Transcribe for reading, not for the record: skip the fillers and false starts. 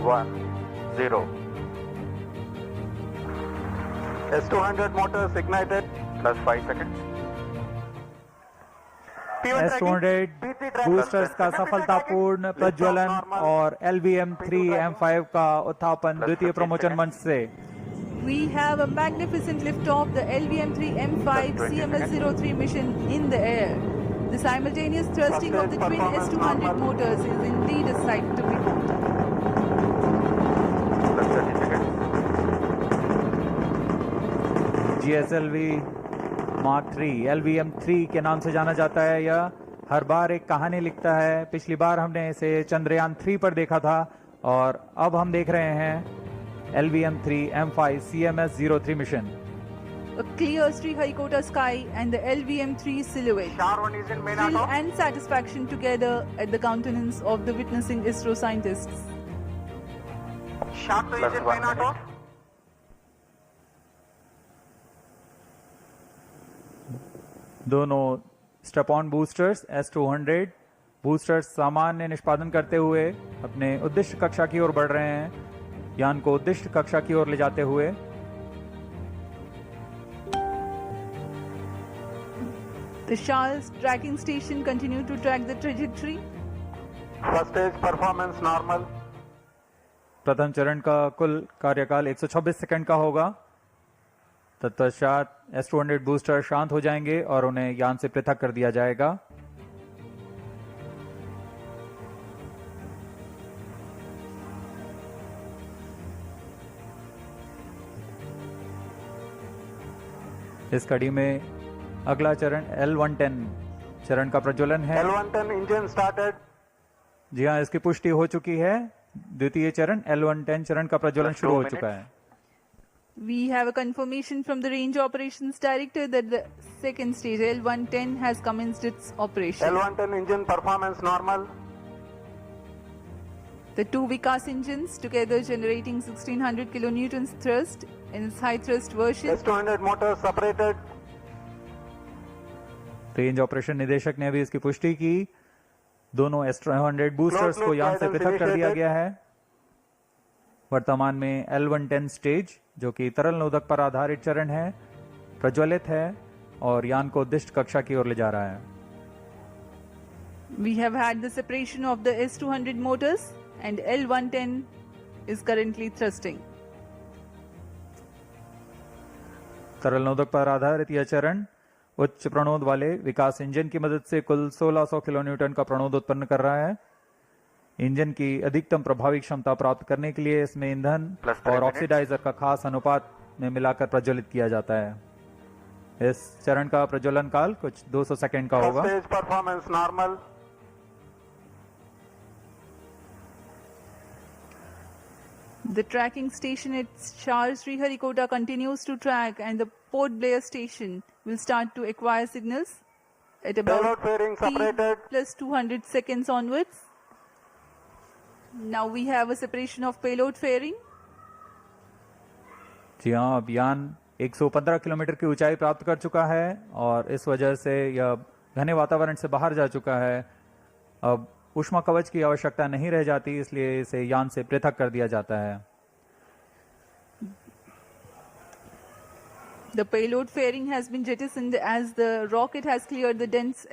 0. S200 motors ignited. Plus 5 seconds. S200 boosters का सफलतापूर्ण प्रज्वलन और LVM-3M5 का उत्थापन द्वितीय प्रमोचन मंच से। We have a magnificent liftoff, the LVM-3M5 CMS-03 mission in the air. The simultaneous thrusting of the twin S200 motors is indeed a sight to behold. GSLV Mark 3 LVM-3 के नाम से जाना जाता है। यह हर बार एक कहानी लिखता है। पिछली बार हमने इसे चंद्रयान 3 पर देखा था और अब हम देख रहे हैं LVM-3M5 CMS-03 mission. A clear Sriharikota sky and the LVM-3 silhouette. Thrill and satisfaction together at the countenance of the witnessing ISRO scientists. दोनों स्टेप-ऑन बूस्टर्स S200 बूस्टर्स सामान्य निष्पादन करते हुए अपने उद्दिष्ट कक्षा की ओर बढ़ रहे हैं। यान को उद्दिष्ट कक्षा की ओर ले जाते हुए The Charles tracking station continue to track the trajectory. First stage performance normal. प्रथम चरण का कुल कार्यकाल 126 सेकंड का होगा। तत्पश्चात S200 बूस्टर शांत हो जाएंगे और उन्हें यान से पृथक कर दिया जाएगा। इस कड़ी में अगला चरण L110 चरण का प्रज्वलन है। L110 engine started. जी हाँ, इसकी पुष्टि हो चुकी है। द्वितीय चरण L110 चरण का प्रज्वलन शुरू हो चुका है। We have a confirmation from the Range Operations Director that the second stage L110 has commenced its operation. L110 engine performance normal. The two Vikas engines together generating 1600 kilonewtons thrust in its high thrust version. S200 motors separated. Range operation निदेशक ने भी इसकी पुष्टि की। दोनों S200 boosters को यान से पृथक कर दिया गया है। वर्तमान में L110 स्टेज, जो कि तरल नोदक पर आधारित चरण है, प्रज्वलित है और यान को उद्दिष्ट कक्षा की ओर ले जा रहा है। We have had the separation of the S200 motors and L110 is currently thrusting. तरल नोदक पर आधारित यह चरण उच्च प्रणोद वाले विकास इंजन की मदद से कुल 1600 किलोन्यूटन का प्रणोद उत्पन्न कर रहा है। इंजन की अधिकतम प्रभावी क्षमता प्राप्त करने के लिए इसमें ईंधन और ऑक्सीडाइजर का खास अनुपात में मिलाकर प्रज्वलित किया जाता है। इस चरण का प्रज्वलन काल कुछ 200 सेकंड का होगा। Performance normal. The tracking station at Charles Sriharikota continues to track and the Port Blair station will start to acquire signals at about T plus 200 seconds onwards. Now we have a separation of payload fairing. जी हाँ, अब यान 115 kilometre की ऊंचाई प्राप्त कर चुका है और इस वजह से यह घने वातावरण से बाहर जा चुका है। अब ऊष्मा कवच की आवश्यकता नहीं रह जाती, इसलिए इसे यान से पृथक कर दिया जाता है। The payload fairing has been jettisoned as the rocket has cleared the dense